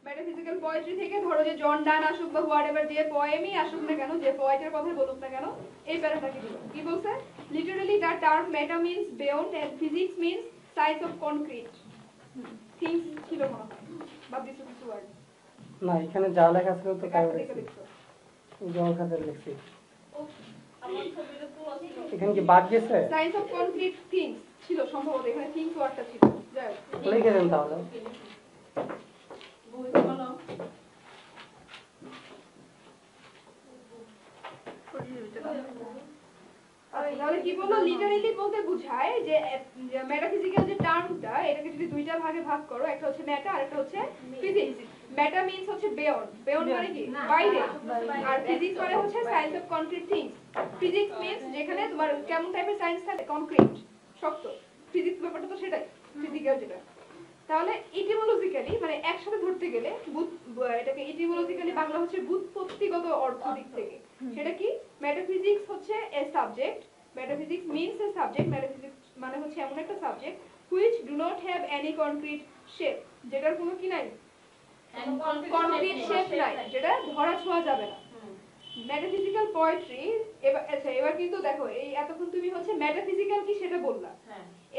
Metaphysical poetry থেকে ধরো যে জন ডান আসুক বা হোয়াটএভার যে পোয়েমই আসুক না কেন, যে পোয়েটের কথা বলুক না কেন, এই প্যারাটাকে কি বলছে? Literally the term meta means beyond and physics means size of concrete. Things ছিল মনে হয় বা দিস কিছু ওয়ার্ড না, এখানে যা লেখা ছিল তো তাই লিখছি। জন খাতায় লিখছি। এখানে কি বাদ গেছে? সাইজ অফ কনক্রিট থিংস ছিল সম্ভবত, এখানে থিংস ওয়ার্ডটা ছিল। যাই লিখে দেন তাহলে। তাহলে কি বললো? লিটারালি বলতে বোঝায় যে মেটাফিজিক্যাল যে টার্মটা, এটাকে যদি দুইটা ভাগে ভাগ করো, একটা হচ্ছে মেটা আর একটা হচ্ছে ফিজিক্স। মেটা মিন্স হচ্ছে বিয়ন্ড, বিয়ন্ড মানে কি বাইরে, আর ফিজিক্স মানে হচ্ছে science of concrete things. Physics means যেখানে তোমার কেমন টাইপের সায়েন্স থাকে, কনক্রিট শক্ত। ফিজিক্স ব্যাপারটা তো সেটাই, ফিজিক্যাল যেটা। তাহলে ইটিমোলজিক্যালি মানে একসাথে ধরতে গেলে এটাকে ইটিমোলজিক্যালি বাংলা হচ্ছে বুৎপত্তিগত অর্থ দিক থেকে সেটা কি? মেটাফিজিক্স হচ্ছে এ subject, metaphysics means a subject, metaphysics মানে হচ্ছে এমন একটা subject which do not have any concrete shape, যেটার কোনো কি নাই, কনক্রিট শেপ নাই, যেটা ধরা ছোঁয়া যাবে না। মেটাফিজিক্যাল পোয়েট্রি এবার কিন্তু দেখো, এই এতক্ষণ তুমি হচ্ছে মেটাফিজিক্যাল কি সেটা বললা,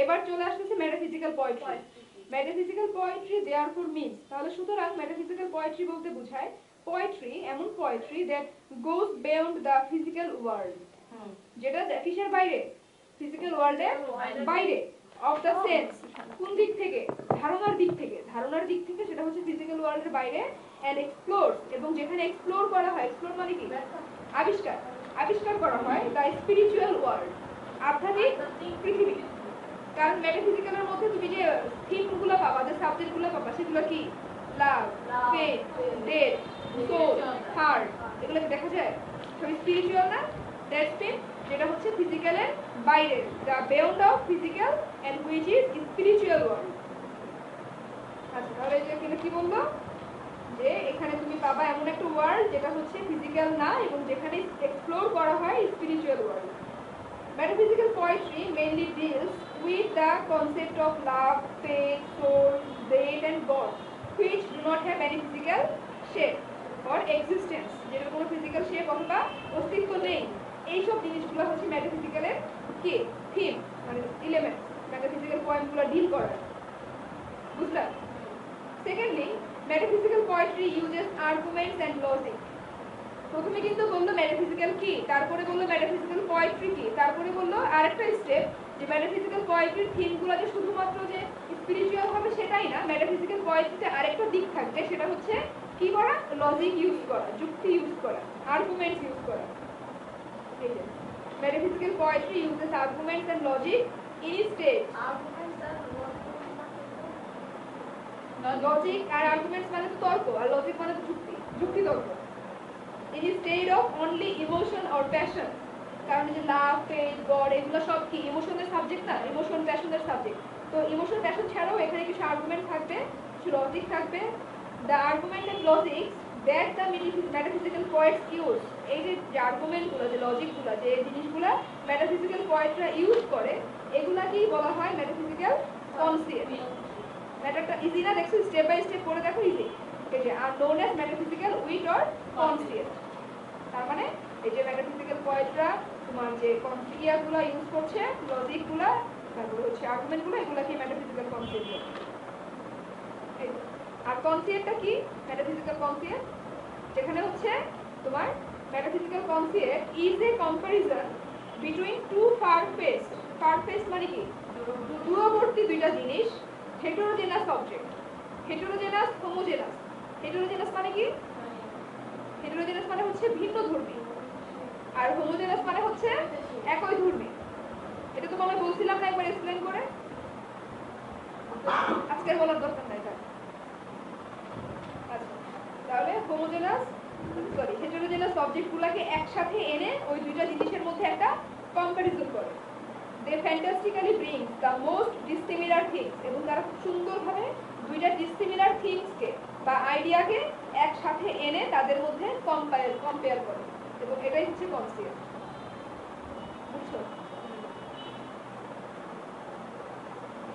এবার চলে আসতেছে metaphysical poetry. Metaphysical poetry therefore means, তাহলে সুতরাং মেটাফিজিক্যাল পোয়েট্রি বলতে বোঝায় পোয়েট্রি, এমন poetry that goes beyond the physical world, যেটা কিসের বাইরে? ফিজিক্যাল ওয়ার্ল্ডের বাইরে। অফ দ্য সেন্স, কোন দিক থেকে? ধারণার দিক থেকে। ধারণার দিক থেকে সেটা হচ্ছে ফিজিক্যাল ওয়ার্ল্ডের বাইরে। এন্ড এক্সপ্লোর, এবং যেখানে এক্সপ্লোর করা হয়, এক্সপ্লোর মানে কি? আবিষ্কার, আবিষ্কার করা হয় দ্য স্পিরিচুয়াল ওয়ার্ল্ড, আধ্যাত্মিক পৃথিবী। কারণ মেটাফিজিক্যালের মধ্যে তুমি যে থিমগুলো পাবা, যে সাবজেক্টগুলো পাবা, সেগুলো কি? লাভ, ফেথ, ডেথ, সোল, হার্ট, এগুলো কি দেখা যায়? সব স্পিরিচুয়াল না? দ্যাটস মিন যেটা হচ্ছে ফিজিক্যালের বাইরে, the beyond of physical and which is spiritual world. আচ্ছা, তাহলে এখানে কি বলবো? যে এখানে তুমি পাবা এমন একটা ওয়ার্ল্ড যেটা হচ্ছে ফিজিক্যাল না, এবং যেখানে এক্সপ্লোর করা হয় spiritual world. Metaphysical poetry mainly deals with the concept of love, faith, soul, death and God, which do not have any physical shape or existence, যেটার কোনো physical shape অথবা অস্তিত্ব নেই। এইসব জিনিসগুলো হচ্ছে মেটাফিজিক্যালের কি থিম, মানে এলিমেন্ট, মেটাফিজিক্যাল পয়েন্টগুলো ডিল করার। বুঝলা? Secondly, metaphysical poetry uses arguments and logic. প্রথমে কিন্তু বললো মেটাফিজিক্যাল কি, তারপরে বললো মেটাফিজিক্যাল পোয়েট্রি কি, তারপরে বললো আরেকটা স্টেপ যে মেটাফিজিক্যাল পোয়েট্রির থিমগুলো যে শুধুমাত্র যে স্পিরিচুয়াল হবে সেটাই না, মেটাফিজিক্যাল পোয়েট্রিতে আরেকটা দিক থাকবে, সেটা হচ্ছে কি করা? লজিক ইউজ করা, যুক্তি ইউজ করা, আর্গুমেন্টস ইউজ করা। এই যে metaphysical poetry uses arguments and logic in stage. Logic আর আর্গুমেন্টস মানে তো তর্ক, আর লজিক মানে তো যুক্তি, যুক্তি তর্ক। in a state of only emotion or passion, কারণ যে লাভ, ফেথ, গড এগুলো সব কি ইমোশনের সাবজেক্ট না? ইমোশন প্যাশনের সাবজেক্ট। তো ইমোশন প্যাশন ছাড়াও এখানে কিছু আর্গুমেন্ট থাকবে, কিছু লজিক থাকবে। The argument and logics that the metaphysical poets use, এই যে আর্গুমেন্টগুলো, যে লজিকগুলো, যে জিনিসগুলো মেটাফিজিক্যাল পোয়েটরা ইউজ করে, এগুলাকেই বলা হয় মেটাফিজিক্যাল কনসেপ্ট। ম্যাটারটা ইজি না? দেখছো, স্টেপ বাই স্টেপ করে দেখো, ইজি। এই যে are known as metaphysical wit or concept. তার মানে এই যে মেটাফিজিক্যাল পোয়েটরা তোমার যে কনসেপ্টগুলো ইউজ করছে, লজিকগুলো, তারপরে হচ্ছে আর্গুমেন্টগুলো, এগুলোকে মেটাফিজিক্যাল কনসেপ্ট বলে। আর কনসেপ্টটা কি? মেটাফিজিক্যাল কনসেপ্ট যেখানে হচ্ছে তোমার metaphysical concept is a comparison between two far fetched. Far fetched মানে কি? দূরবর্তী দুইটা জিনিস। Heterogeneous object, heterogeneous, homogeneous. Heterogeneous মানে কি? হেটেরোজেনাস মানে হচ্ছে ভিন্ন ধর্মী, আর হোমোজেনাস মানে হচ্ছে একই ধর্মী। এটা তো আমি বলছিলাম না একবার এক্সপ্লেইন করে, আজকে বলার দরকার নাই। আচ্ছা, তাহলে হোমোজেনাস হেটেরোজেনাস অবজেক্টগুলোকে একসাথে এনে ওই দুইটা জিনিসের মধ্যে একটা কম্পারিজন করে। They fantastically brings the most dissimilar things, এবং তারা খুব সুন্দরভাবে দুইটা ডিসিমিলার থিংসকে বা আইডিয়াকে একসাথে এনে তাদের মধ্যে কম্পেয়ার করে, এবং এটাই হচ্ছে কনসেপ্ট। বুঝছো?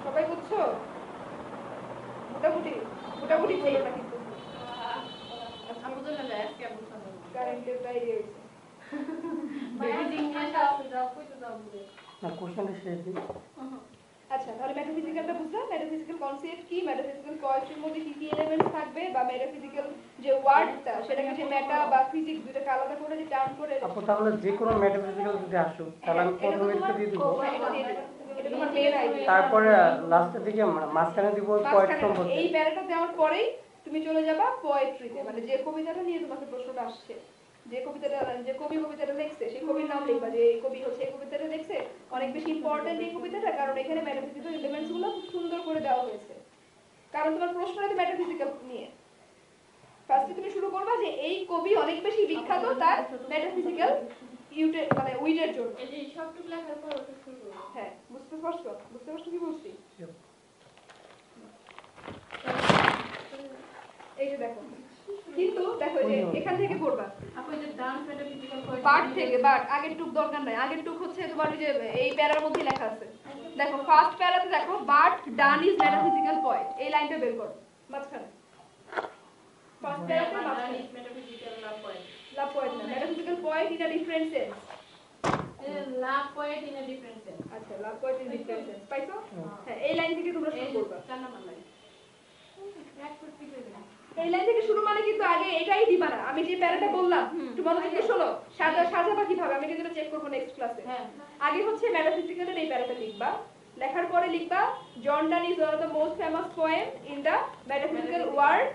সবাই বুঝছো? মোটামুটি মোটামুটি বলো না কিন্তু কারেন্টের বাইরে হয়েছে না কোশ্চেনটা শেষ দিই। আচ্ছা তাহলে মেটাফিজিক্যালটা বুঝলাম মেটাফিজিক্যাল কনসেপ্ট কি মেটাফিজিক্যাল পোয়েট্রির মধ্যে কি কি এলিমেন্টস থাকবে বা মেটাফিজিক্যাল যে ওয়ার্ডটা সেটাকে যে মেটা বা ফিজিক্স দুটোকে আলাদা করে যে টার্ম করে আপু তাহলে যে কোনো ম্যাথমেটিক্যাল যদি আসুক তাহলে আমি প্রথমে এটা দিয়ে দিব, এটা তোমার মেন আইডিয়া তারপরে লাস্টের দিকে মাঝখানে দিব পয়েন্ট সম্পর্কে। এই প্যারাটা দেওয়ার পরেই তুমি চলে যাবা পোয়েট্রিতে মানে যে কবিতাটা নিয়ে তোমাকে প্রশ্নটা আসছে যে কবিতাটা লিখছে সেই কবির নাম লিখবা যে এই কবি হচ্ছে এই কবিতাটা লিখছে অনেক বেশি ইম্পর্টেন্ট এই কবিতাটা কারণ এখানে মেটাফিজিক্যাল এলিমেন্টস গুলো খুব সুন্দর করে দেওয়া হয়েছে কারণ তোমার প্রশ্ন আছে মেটাফিজিক্যাল নিয়ে ফার্স্টে তুমি শুরু করবা যে এই কবি অনেক বেশি বিখ্যাত তার মেটাফিজিক্যাল মানে উইজের জন্য এই সবটুকু লেখার পর ওটা শুরু করব হ্যাঁ বুঝতে পারছো কি বলছি এই যে দেখো কিন্তু দেখো যে এখান থেকে পড়বা আপু এই যে ডান্স মেটাফিজিক্যাল পার্ট থেকে বাট আগের টুক দরকার নাই আগের টুক হচ্ছে তোমার ওই যে এই প্যারার মধ্যে লেখা আছে দেখো ফার্স্ট প্যারাতে দেখো but Donne is metaphysical point এই লাইনটা বের করো মাঝখানে ফার্স্ট প্যারাতে মাঝখানে মেটাফিজিক্যাল লাভ পয়েন্ট না metaphysical point in a different sense love point in a different sense আচ্ছা love point in different sense পাইছো হ্যাঁ এই লাইন থেকে তোমরা শুরু করবা 4 নাম্বার লাইন এক ফুট ঠিক হয়ে গেল এই লাইন থেকে শুরু মানে কিন্তু আগে এটাই দিবা না আমি যে প্যারাটা বললাম তোমার থেকে শোনো সাজাবা কিভাবে আমি কিন্তু চেক করব নেক্সট ক্লাসে হ্যাঁ আগে হচ্ছে মেটাফিজিক্যালের এই প্যারাটা লিখবা লেখার পরে লিখবা John Donne is one of the most famous poem in the metaphysical world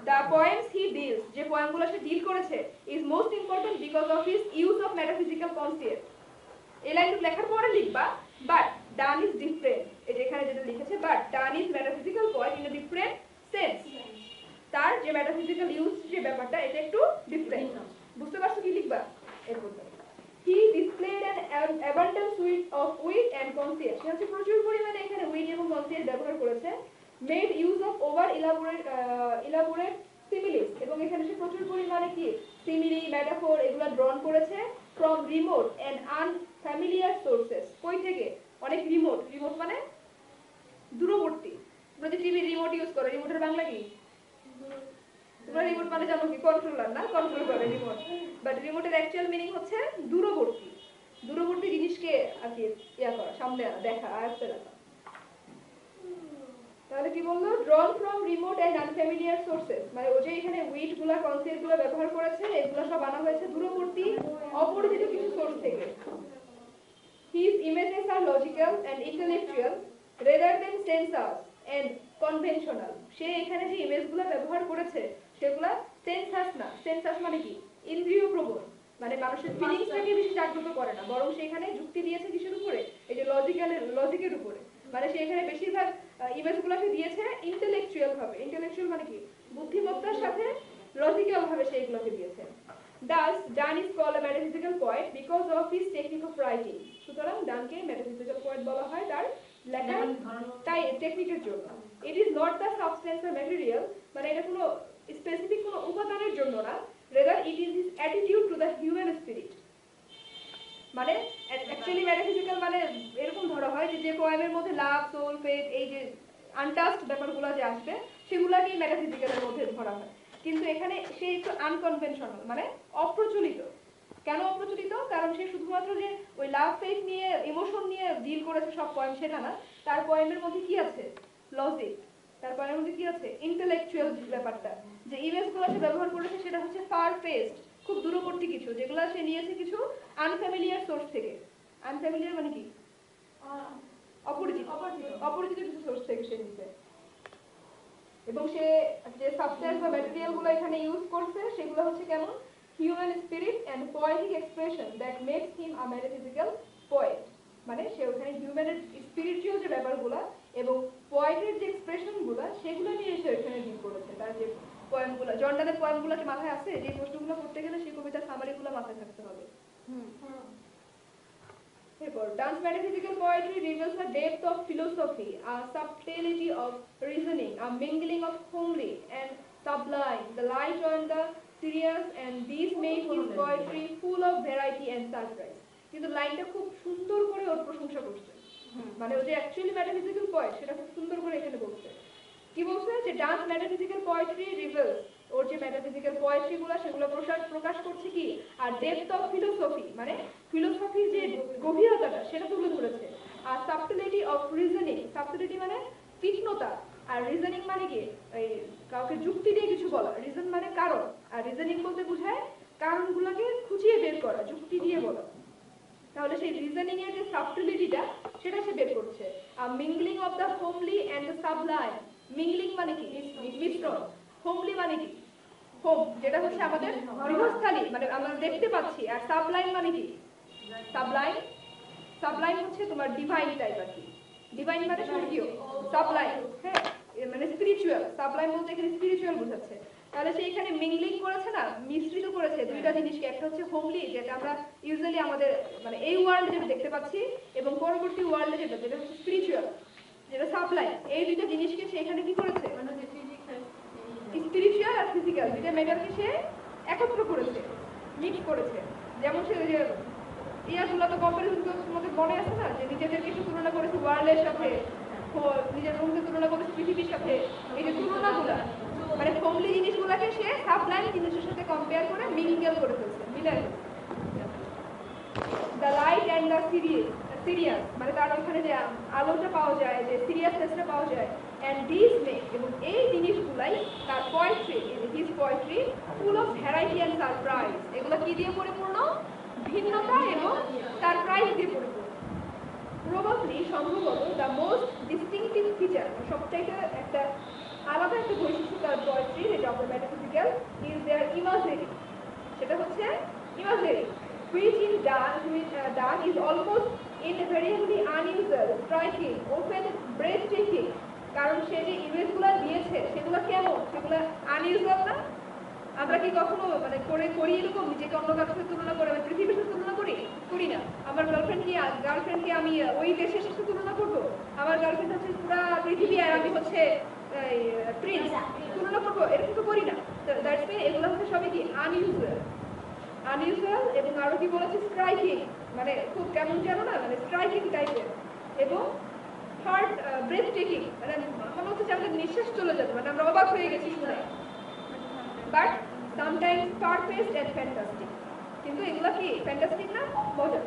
the poems he deals যে পোয়েমগুলো সে ডিল করেছে is most important because of his use of metaphysical concept এই লাইনটা লেখার পরে লিখবা বাট ডান ইজ ডিফারেন্ট এই যে এখানে যেটা লিখেছে but Donne is metaphysical point in a different sense তার যে মেটাফিজিক্যাল ইউজ যে ব্যাপারটা এটা একটু ডিফারেন্ট বুঝতে পারছো কি লিখবা এরপর he displayed an abundance of wit and conscious সে হচ্ছে প্রচুর পরিমাণে এখানে উইট এবং কনসিয়াস ব্যবহার করেছে made use of over elaborate similes এবং এখানে সে প্রচুর পরিমাণে কি সিমিলি মেটাফোর এগুলা ড্রন করেছে from remote and unfamiliar sources কই থেকে অনেক রিমোট মানে দূরবর্তী তোমরা যে টিভি রিমোট ইউজ করো রিমোটের বাংলা কি তোমরা রিমোট মানে জানো কি কন্ট্রোলার না কন্ট্রোল করে রিমোট বাট রিমোটের অ্যাকচুয়াল মিনিং হচ্ছে দূরবর্তী জিনিসকে আর কি ইয়া করা সামনে আনা দেখা আয়ত্তে রাখা তাহলে কি বললো drawn from remote and unfamiliar sources মানে ও যে এখানে উইট গুলা কনসেপ্ট গুলা ব্যবহার করেছে এগুলো সব আনা হয়েছে দূরবর্তী অপরিচিত কিছু সোর্স থেকে His images are logical and intellectual rather than sensuous and conventional সে এখানে যে ইমেজগুলো ব্যবহার করেছে সেগুলা সেন্সাস মানে কি ইন্দ্রিয় প্রবণ মানে মানুষের ফিলিংসটাকে বেশি জাগ্রত করে না বরং সেখানে যুক্তি দিয়েছে কিসের উপরে এই যে লজিকের উপরে মানে সে এখানে বেশিরভাগ ইমেজগুলোকে দিয়েছে ইন্টেলেকচুয়াল মানে কি বুদ্ধিমত্তার সাথে লজিক্যাল ভাবে সে এগুলোকে দিয়েছে Thus, Donne is called a metaphysical poet because of his technique of writing. সুতরাং ডানকে metaphysical poet বলা হয় তার লেখার তাই টেকনিকের জন্য। It is not the substance or material, মানে এটা কোনো স্পেসিফিক কোনো উপাদানের জন্য না, rather it is his attitude to the human spirit. মানে অ্যাকচুয়ালি মেটাফিজিক্যাল মানে এরকম ধরা হয় যে পোয়েমের মধ্যে লাভ সোল ফেথ এই যে আনটাস্ট ব্যাপারগুলো যে আসবে সেগুলোকেই মেটাফিজিক্যালের মধ্যে ধরা হয় কিন্তু এখানে সে একটু আনকনভেনশনাল মানে অপ্রচলিত কেন অপ্রচলিত কারণ সে শুধুমাত্র যে ওই লাভ ফেথ নিয়ে ইমোশন নিয়ে ডিল করেছে সব পয়েন্ট সেটা না তার পয়েন্টের মধ্যে কি আছে লজিক তার পয়েন্টের মধ্যে কি আছে ইন্টেলেকচুয়াল ব্যাপারটা যে ইমেজগুলো সে ব্যবহার করেছে সেটা হচ্ছে ফার ফেস্ট খুব দূরবর্তী কিছু যেগুলো সে নিয়েছে কিছু আনফ্যামিলিয়ার সোর্স থেকে আনফ্যামিলিয়ার মানে কি অপরিচিত কিছু সোর্স থেকে সে নিয়েছে এবং সে যে সাবস্টেন্স বা ম্যাটেরিয়ালগুলো এখানে ইউজ করছে সেগুলো হচ্ছে কেমন human spirit and poetic expression that makes him a metaphysical poet মানে সে ওখানে হিউম্যানের স্পিরিচুয়াল যে ব্যাপারগুলো এবং পোয়েটের যে এক্সপ্রেশনগুলো সেগুলো নিয়ে সে এখানে ডিল করেছে তার যে পোয়েমগুলো জন ডানের পোয়েমগুলো কি মাথায় আছে যে প্রশ্নগুলো করতে গেলে সেই কবিতার সামারিগুলো মাথায় থাকতে হবে Donne's metaphysical poetry reveals a depth of philosophy, a subtlety of reasoning, a mingling of homely and sublime, the light on the serious, and these make his poetry full of variety and surprise. কিন্তু লাইনটা খুব সুন্দর করে ওর প্রশংসা করছে মানে ও যে অ্যাকচুয়ালি মেটাফিজিক্যাল পয়েট সেটা খুব সুন্দর করে এখানে বলছে কি বলছে যে ডান্স মেটাফিজিক্যাল পোয়েট্রি রিভিলস ওর যে মেটাফিজিক্যাল পোয়েট্রি গুলো সেগুলো প্রকাশ করছে কি, আর ডেপথ অফ ফিলোসফি মানে ফিলোসফির যে গভীরতাটা সেটা তুলে ধরেছে। আর সাবটিলিটি অফ রিজনিং, সাবটিলিটি মানে তীক্ষ্ণতা, আর রিজনিং মানে কি এই কাউকে যুক্তি দিয়ে কিছু বলা, রিজন মানে কারণ, আর রিজনিং বলতে বোঝায় কারণগুলোকে খুঁজিয়ে বের করা, যুক্তি দিয়ে বলা। তাহলে সেই রিজনিং এর যে সাবটিলিটিটা সেটা সে বের করছে। আর mingling of the homely and the sublime, mingling মানে কি মিশ্রণ, হোমলি মানে কি হোম যেটা হচ্ছে আমাদের গৃহস্থালী মানে আমরা দেখতে পাচ্ছি, আর সাবলাইম মানে কি সাবলাইম, সাবলাইম হচ্ছে তোমার ডিভাইন টাইপ আর কি, ডিভাইন মানে স্বর্গীয়, সাবলাইম হ্যাঁ মানে স্পিরিচুয়াল, সাবলাইম বলতে এখানে স্পিরিচুয়াল বোঝাচ্ছে। তাহলে সে এখানে মিংলিং করেছে না, মিশ্রিত করেছে দুইটা জিনিসকে, একটা হচ্ছে হোমলি যেটা আমরা ইউজুয়ালি আমাদের মানে এই ওয়ার্ল্ডে যেটা দেখতে পাচ্ছি, এবং পরবর্তী ওয়ার্ল্ডে যেটা হচ্ছে স্পিরিচুয়াল যেটা সাপ্লাই, এই দুইটা জিনিসকে সে এখানে কি করেছে, স্পিরিচুয়াল আর ফিজিক্যাল দুইটা মেটারকে সে একত্র করেছে, মিক্স করেছে। যেমন সে যে ইয়াগুলো তো কম্পারিজন তোমাদের মনে আছে না, যে নিজেদেরকে একটু তুলনা করেছে ওয়ার্ল্ডের সাথে, নিজের রুমকে তুলনা করেছে পৃথিবীর সাথে, এই যে তুলনাগুলা মানে হোমলি জিনিসগুলোকে সে সাবলাইম জিনিসের সাথে কম্পেয়ার করে মিঙ্গেল করে ফেলছে, মিলাই the light and the serious মানে তার ওখানে যে আলোটা পাওয়া যায়, যে সিরিয়াসনেসটা পাওয়া যায়, অ্যান্ড দিস মেক এবং এই জিনিসগুলাই তার poetry, his poetry full of variety and surprise, এগুলো কি দিয়ে পরিপূর্ণ, ভিন্নতা এবং সারপ্রাইজ দিয়ে পরিপূর্ণ। প্রবাবলি সম্ভবত দ্য মোস্ট ডিস্টিংটিভ ফিচার, সবচাইতে একটা আলাদা একটা বৈশিষ্ট্য তার পোয়েট্রি যেটা of metaphysical is their imaginary, সেটা হচ্ছে imaginary, which in done is almost invariably unusual, striking, often breathtaking। কারণ সে যে ইমেজগুলো দিয়েছে সেগুলো কেমন, সেগুলো আনইউজুয়াল না। আমরা কি কখনো মানে করি এরকম নিজেকে অন্য কারোর সাথে তুলনা করে, পৃথিবীর সাথে তুলনা করি না। আমার গার্লফ্রেন্ডকে আমি ওই দেশের সাথে তুলনা করবো, আমার গার্লফ্রেন্ড হচ্ছে পুরো পৃথিবী আর আমি হচ্ছে প্রিন্স, তুলনা করবো, এরকম তো করি না। দ্যাটস মিন এগুলো হচ্ছে সবই কি আনইউজুয়াল, আনইউজুয়াল এবং আরো কি বলেছে স্ট্রাইকিং মানে খুব কেমন জানো না, মানে স্ট্রাইকিং টাইপের, এবং হার্ট ব্রেথ টেকিং মানে মনে হচ্ছে যে আমাদের নিঃশ্বাস চলে যাবে, মানে আমরা অবাক হয়ে গেছি শুনে, বাট সামটাইমস ফার-ফেচড এন্ড ফ্যান্টাস্টিক, কিন্তু এগুলা কি ফ্যান্টাস্টিক না, মজার।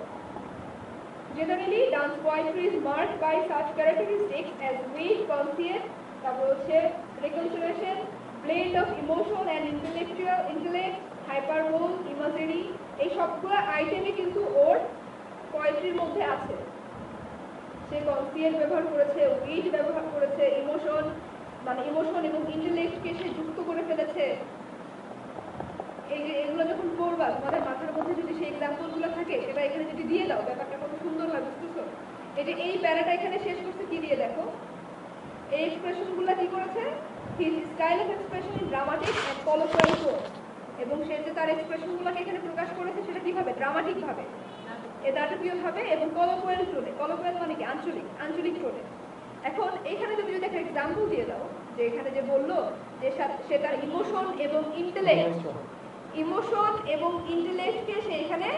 Generally, dance poetry is marked by such characteristics as weight, conscience, তারপর হচ্ছে reconciliation, blend of emotion and intellect, hyperbole, imagery, এই সবগুলো আইটেমই কিন্তু ওর পোয়েট্রির মধ্যে আছে। সে কনসিয়েন্ট ব্যবহার করেছে, উইট ব্যবহার করেছে, ইমোশন এবং ইন্টেলেক্টকে সে যুক্ত করে ফেলেছে। এই যে এগুলো যখন পড়বা তোমাদের মাথার মধ্যে যদি সেই এক্সাম্পলগুলো থাকে সেটা এখানে যদি দিয়ে দাও ব্যাপারটা কত সুন্দর হয়, বুঝতেছো? এই যে এই প্যারাটা এখানে শেষ করছে কি দিয়ে দেখো, এই এক্সপ্রেশনগুলো কি করেছে, his style of expression is dramatic and colloquial tone, এবং সে যে তার এক্সপ্রেশনগুলোকে এখানে প্রকাশ করেছে সেটা কিভাবে, ড্রামাটিক ভাবে, নাটকীয় ভাবে এবং কলোকুয়াল টোনে, কলোকুয়াল মানে কি আঞ্চলিক টোনে। এখন এখানে যদি একটা এক্সাম্পল দিয়ে দাও, যে এখানে যে বললো যে সে তার ইমোশন এবং ইন্টেলেক্টকে সে এখানে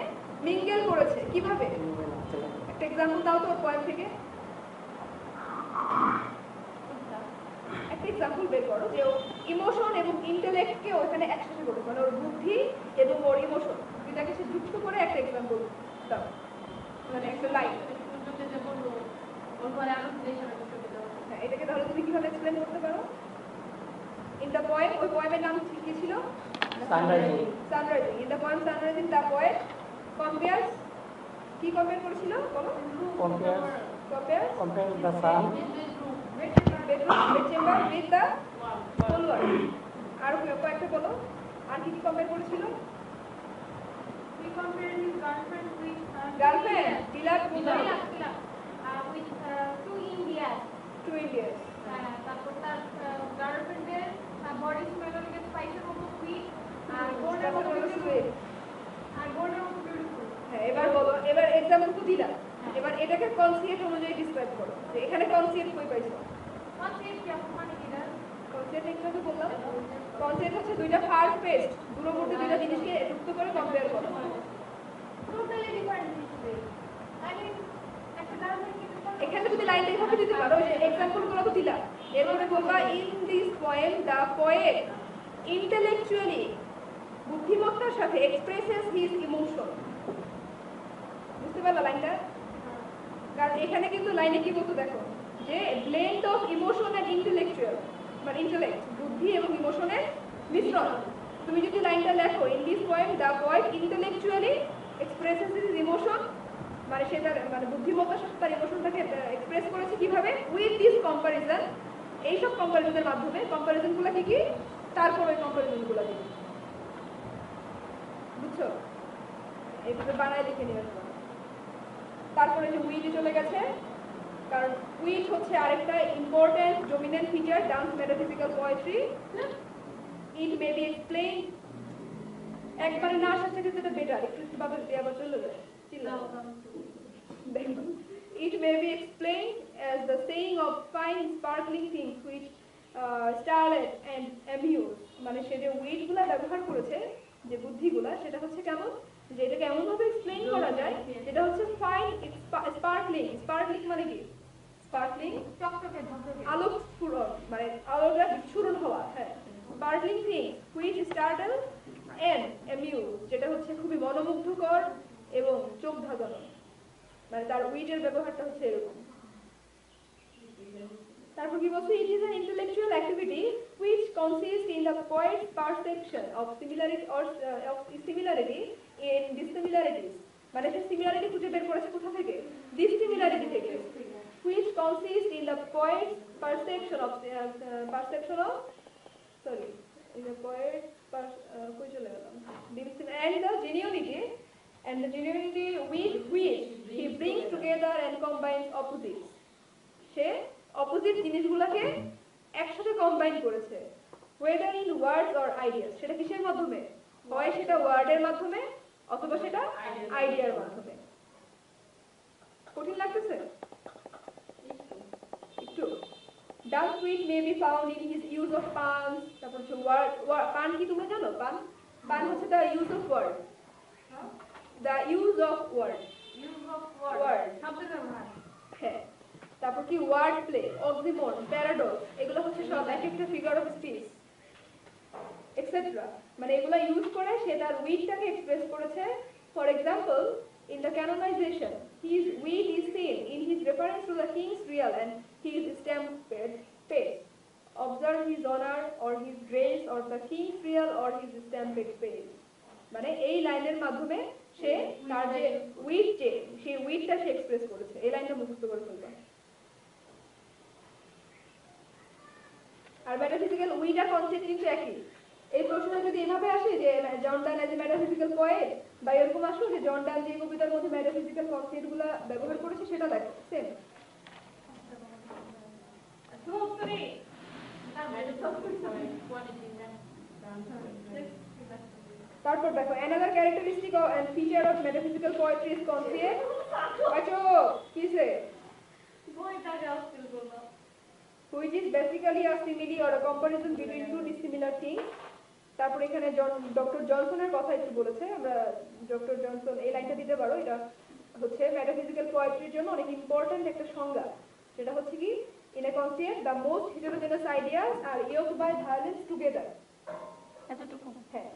মিঙ্গেল করেছে, কিভাবে একটা এক্সাম্পল দাও তো পয়েন্ট থেকে, একটা এক্সাম্পল বের করো যে ইমোশন এবং ইন্টেলেক্টকে ওখানে একসাথে করেছে, মানে ওর বুদ্ধি এবং ওর ইমোশন দুটাকে সে যুক্ত করে একটা এক্সাম্পল দাও, মানে একটা লাইন। হ্যাঁ, এটাকে তাহলে তুমি কিভাবে এক্সপ্লেন করতে পারো? ইন দ্য পয়েম, ওই পয়েমের নাম কি ছিল? Sun rising. In the poem sun rising the poet compares, কি কম্পেয়ার করেছিল বলো? Compare the sun bedchamber with the whole world. আর কয়েকটা বলো, আর কি কম্পেয়ার করেছিল? We compare his girlfriend with girlfriend, dealer with two Indians. তারপর তার গার্লফ্রেন্ডের বডি স্মেল হয়ে স্পাইসের মতো সুইট, আর বোনের মতো বিউটিফুল, হ্যাঁ, এবার বলো, এবার এক্সাম্পল তো দিলা, এবার এটাকে কনসিয়েন্ট অনুযায়ী ডিসক্রাইব করো, যে এখানে কনসিয়েন্ট কই পাইছো? কনসিয়েন্ট এখানে তো বললাম, কনসিয়েন্ট হচ্ছে দুইটা ফার্স্ট পেস্ট, দূরবর্তী দুইটা জিনিসকে যুক্ত করে কম্পেয়ার করো। টোটালি ডিফারেন্ট হিসেবে একটা গার্লফ্রেন্ড এখানে যদি লাইনটা এভাবে দিতে পারো, যে এক্সাম্পল গুলো তো দিলা, এরপরে বলবা in this poem the poet intellectually বুদ্ধিমত্তার সাথে এক্সপ্রেসেস হিজ ইমোশন। বুঝতে পারলা লাইনটা? কারণ এখানে কিন্তু লাইনে কি বলতো দেখো, যে blend of emotion and intellectual, মানে ইন্টেলেক্ট বুদ্ধি এবং ইমোশনের মিশ্রণ। তুমি যদি লাইনটা লেখো, in this point the point intellectually expresses his emotion, মানে সে তার মানে বুদ্ধিমত্তার সাথে তার ইমোশনটাকে এক্সপ্রেস করেছে কিভাবে, উইথ দিস কম্পারিজন, এইসব কম্পারিজনের মাধ্যমে। কম্পারিজনগুলো কি কি, তারপর ওই কম্পারিজনগুলো দিই, বুঝছো? এইভাবে বানায় লিখে নিয়ে আসবো। তারপরে যে উইটে চলে গেছে, কারণ উইট হচ্ছে আরেকটা important dominant feature dance metaphysical poetry. It may be explain, একবারে না আসার থেকে যেটা বেটার, একটু একটু ভাবে দিয়ে আবার চলে যায়। It may be explained as the saying of fine sparkling things which starlet and amuse, মানে সে যে উইটগুলা ব্যবহার করেছে, যে বুদ্ধিগুলা, সেটা হচ্ছে কেমন, যে এটাকে এমন ভাবে এক্সপ্লেইন করা যায় যেটা হচ্ছে ফাইন স্পার্কলিং। স্পার্কলিং মানে কি? স্পার্কলিং চকচকে ঝকঝকে, আলো স্ফুরণ, মানে আলোটা বিস্ফোরণ হওয়া। হ্যাঁ, sparkling thing which startle and amuse, যেটা হচ্ছে খুবই মনোমুগ্ধকর এবং চোখ ধাঁধানো, মানে তার উইটের ব্যবহারটা হচ্ছে এরকম। তারপর কি বলছে, it is an intellectual activity which consist in the point perception of similarity or of similarity in dissimilarities, মানে সে সিমিলারিটি খুঁজে বের করেছে কোথা থেকে, ডিসিমিলারিটি থেকে। Which consist in the point perception of sorry in the poet কই চলে গেলাম, and the genuinity with which he brings together and combines opposites, say opposite জিনিসগুলোকে একসাথে কম্বাইন করেছে, whether in words or ideas, সেটা কিসের মাধ্যমে, হয় সেটা ওয়ার্ডের মাধ্যমে অথবা সেটা আইডিয়ার মাধ্যমে। কঠিন লাগতেছে একটু? Dull wit may be found in his use of puns, তারপর হচ্ছে পান কি তোমরা জানো? পান হচ্ছে the use of word, the use of word, word শব্দ ব্যবহার। হ্যাঁ। তারপর কি ওয়ার্ড প্লে, অক্সিমোর, প্যারাডক্স, এগুলো হচ্ছে সব এক একটা ফিগার অফ স্পিচ এটসেট্রা, মানে এগুলো ইউজ করে সে তার উইটটাকে এক্সপ্রেস করেছে। For example, in the canonization, his wit is seen in his reference to the king's real and his stamped face. Observe his honor or his grace or the king's real or his stamped face. মানে এই লাইনের মাধ্যমে সে তার যে wheat, যে সেই উইটটা সে express করেছে। এই লাইনটা মুখস্থ করে ফেলবা। আর মেটাফিজিক্যাল উইটার কনসেপ্ট কিন্তু একই। এই প্রশ্ন যদি এভাবে আসে যে জন ডান এজ এ মেটাফিজিক্যাল পোয়েট, বা এরকম আসলো যে জন ডান যে কবিতার মধ্যে মেটাফিজিক্যাল কনসেপ্টগুলো ব্যবহার করেছে সেটা দেখো সেম। তারপর দেখো, another characteristic and feature of metaphysical poetry is concept, কিসে, which is basically a simile or a comparison between two dissimilar things. তারপর এখানে ডক্টর জনসনের কথা একটু বলেছে, আমরা ডক্টর জনসন এই লাইনটা দিতে পারো। এটা হচ্ছে মেটাফিজিক্যাল পোয়েট্রির জন্য অনেক ইম্পর্টেন্ট একটা সংজ্ঞা, সেটা হচ্ছে কি, in a concept the most heterogeneous ideas are yoked by violence together. এতটুকু। হ্যাঁ,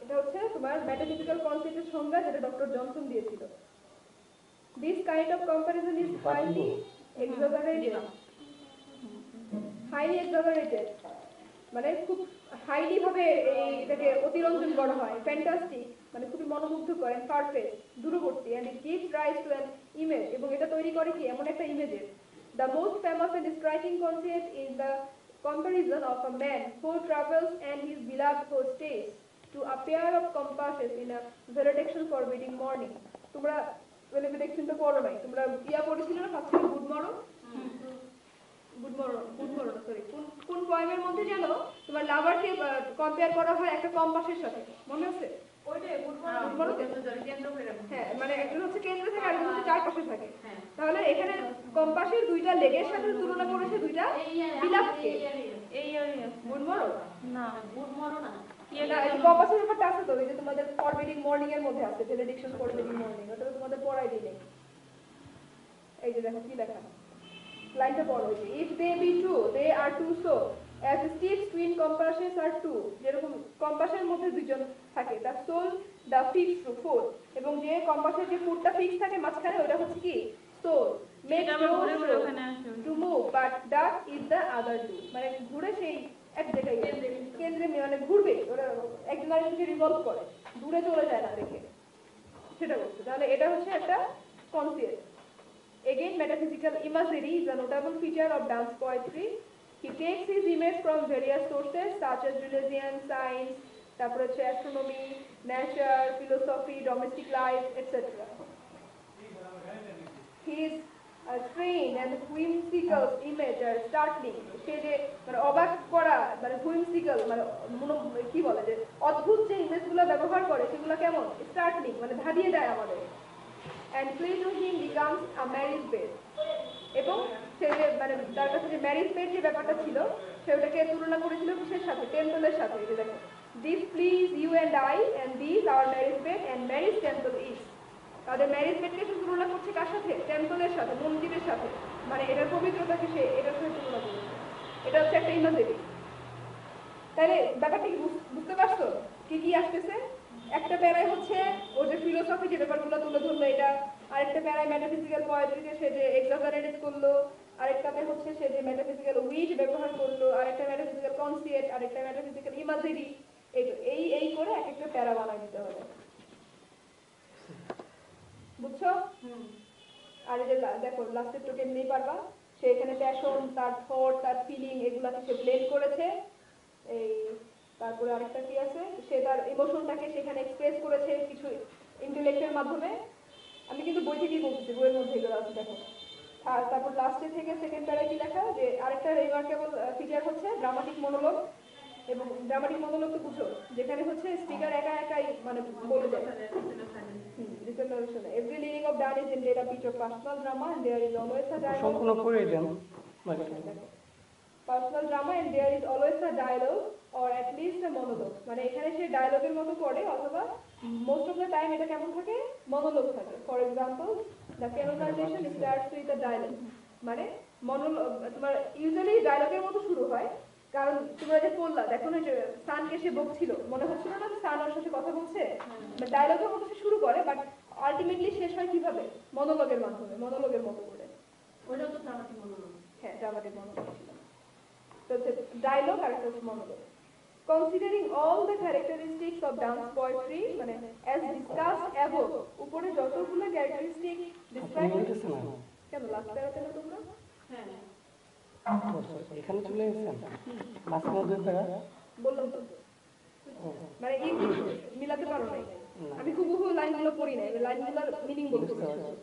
এটা হচ্ছে তোমার মেটাফিজিক্যাল কনসেপ্টের সংজ্ঞা, যেটা ডক্টর জনসন দিয়েছিল। This kind of comparison is highly exaggerated, মানে খুব হাইলি ভাবে এটাকে অতিরঞ্জন করা হয়, ফ্যান্টাস্টিক মানে খুবই মনোমুগ্ধকর, এন্ড পারফেক্ট দূরবর্তী, and it gives rise to an image, এবং এটা তৈরি করে কি এমন একটা ইমেজের। The most famous and striking concept is the comparison of a man who travels and his beloved who stays to a pair of compasses in a valediction forbidding morning. তোমরা valediction তো পড়ো নাই, তোমরা ইয়া পড়েছিল না ফার্স্ট গুড মর্নিং, সরি কোন পয়েমের মধ্যে জানো তোমার লাভারকে কম্পেয়ার করা হয় একটা কম্পাসের সাথে, মনে আছে? ওইটাই গুড মর্নিং, হ্যাঁ, মানে একজন হচ্ছে কেন্দ্রে থাকে আর একজন হচ্ছে চারপাশে থাকে। তাহলে এখানে কম্পাসের দুইটা লেগের সাথে তুলনা করেছে দুইটা বিলাপকে। গুড মর্নিং না, গুড মর্নিং না, এই কম্পাসের ব্যাপারটা আছে তো, এই যে তোমাদের ফরবিডিং মর্নিং এর মধ্যে আছে, ভ্যালিডিকশন ফরবিডিং মর্নিং, ওটা তোমাদের পড়াই দিই নাই। এই যে দেখো কি লেখা, লাইনটা পড়ো, if they be true they are two so as steps twin compasses are two, যেরকম কম্পাসের মধ্যে দুইজন থাকে, the soul the fixed to four, এবং যে কম্পাসের যে ফুটটা ফিক্স থাকে মাঝখানে ওটা হচ্ছে কি soul, makes no show to move but that is the other two, মানে ঘুরে সেই এক জায়গায় কেন্দ্রে মানে ঘুরবে, ওরা একজন আরেকজনকে রিভলভ করে, দূরে চলে যায় না দেখে, সেটা বলছে। তাহলে এটা হচ্ছে একটা conscious. Again, metaphysical imagery is a notable feature of dance poetry. He takes his image from various sources such as religion, science, তারপর হচ্ছে astronomy, nature, philosophy, domestic life, etc. His strange and whimsical image are startling. সে যে মানে অবাক করা মানে whimsical মানে কি বলে যে অদ্ভুত যে ইমেজগুলো ব্যবহার করে সেগুলো কেমন স্টার্টলিং মানে ধাঁধিয়ে দেয় আমাদের। And play to him becomes a marriage bed. এবং সে যে মানে তার কাছে যে ম্যারেজ বেড যে ব্যাপারটা ছিল সেটাকে তুলনা করেছিল কিসের সাথে, টেম্পলের সাথে। এই যে দেখো, this please you and I and these our marriage bed and marriage temple is. তাদের ম্যারেজ বেডকে সে তুলনা করছে কার সাথে, টেম্পলের সাথে, মন্দিরের সাথে, মানে এটার পবিত্রতাকে সে এটার সাথে তুলনা করেছে। এটা হচ্ছে একটা ইমাজেরি। তাহলে ব্যাপারটা কি বুঝতে পারছো কি কি আসতেছে? একটা প্যারায় হচ্ছে ও যে ফিলোসফি যে ব্যাপারগুলো তুলে ধরলো এটা, আরেকটা প্যারায় মেটাফিজিক্যাল পোয়েট্রিকে সে যে এক্সাজারেট করলো, আরেকটাতে হচ্ছে সে যে মেটাফিজিক্যাল উইট ব্যবহার করলো, আরেকটা মেটাফিজিক্যাল কনসিয়েট, আরেকটা মেটাফিজিক্যাল ইমাজেরি, এই এই করে এক একটা প্যারা বানাই দিতে হবে, বুঝছো? আর এই যে দেখো লাস্টের তো কেমনি পারবা, সে এখানে প্যাশন, তার থট, তার ফিলিং এগুলাকে সে ব্লেন্ড করেছে। এই তারপরে আরেকটা কি আছে, সে তার ইমোশনটাকে সেখানে এক্সপ্রেস করেছে কিছু ইন্টেলেক্টের মাধ্যমে। আমি কিন্তু বই থেকেই বলছি, বইয়ের মধ্যে এগুলো আছে দেখো। আর তারপর লাস্টে থেকে সেকেন্ড প্যারায় কি লেখা, যে আরেকটা রিমার্কেবল ফিচার হচ্ছে ড্রামাটিক মনোলগ। এবং ড্রামাটিক মনোলগ তো বুঝো, যেখানে হচ্ছে স্পিকার একা একাই মানে বলে যায়। Every lyric of Dan is indeed a piece of personal drama and there is always a dialogue. সম্পূর্ণ করে দেন Personal drama and there is always a dialogue or at least a monologue. মানে এখানে সে ডায়লগের মতো পড়ে অথবা মোস্ট অফ দ্য টাইম এটা কেমন থাকে, মনোলগ থাকে। For example, the canonization starts with a dialogue, মানে মনোলগ তোমার ইউজুয়ালি ডায়লগের মতো শুরু হয়। কারণ তোমরা যে বললা দেখো না যে সানকে সে বকছিল, মনে হচ্ছিল না যে সান ওর সাথে কথা বলছে, ডায়লগের মতো সে শুরু করে বাট আলটিমেটলি শেষ হয় কিভাবে, মনোলগের মাধ্যমে, মনোলগের মতো করে। ওইটা তো ড্রামাটিক মনোলগ। হ্যাঁ, ড্রামাটিক মনোলগ ছিল। তো ডায়লগ আর একটা monologue. Considering all the characteristics of dance poetry, মানে as discussed above, উপরে যতগুলো ক্যারেক্টারিস্টিক ডিসক্রাইব করেছে, কেন লাস্ট প্যারাতে না তোমরা? হ্যাঁ এখানে চলে এসেছেন মাঝখানে দুই প্যারা বললাম তো, মানে মিলাতে পারো নাই। আমি হুবহু লাইনগুলো পড়ি নাই, লাইনগুলোর মিনিং বলতে পারছি।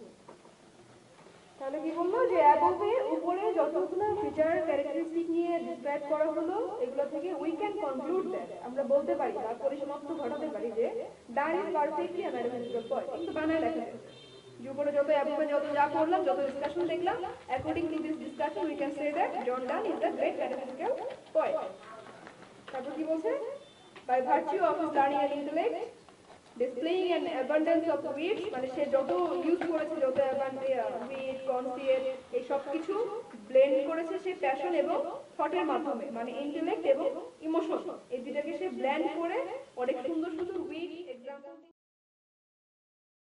তাহলে কি বললো যে অ্যাবভে উপরে যতগুলো ফিচার ক্যারেক্টারিস্টিক নিয়ে ডিসক্রাইব করা হলো এগুলো থেকে উই ক্যান কনক্লুড দ্যাট, আমরা বলতে পারি বা পরিসমাপ্ত ঘটাতে পারি যে done is perfectly a mathematical point. কিন্তু বানায় লেখা যায় যে উপরে যত অ্যাবভে যত যা পড়লাম, যত ডিসকাশন দেখলাম, according to this discussion we can say that John Donne is the great mathematical point. তারপর কি বলছে, by virtue of his learning and intellect displaying an abundance of wits, মানে সে যত ইউজ করেছে, যত উইট, কনসিয়েট, এই সব কিছু ব্লেন্ড করেছে সে প্যাশন এবং থটের মাধ্যমে, মানে ইন্টেলেক্ট এবং ইমোশন, এই দুটাকে সে ব্লেন্ড করে অনেক সুন্দর সুন্দর উইট এক্সাম্পল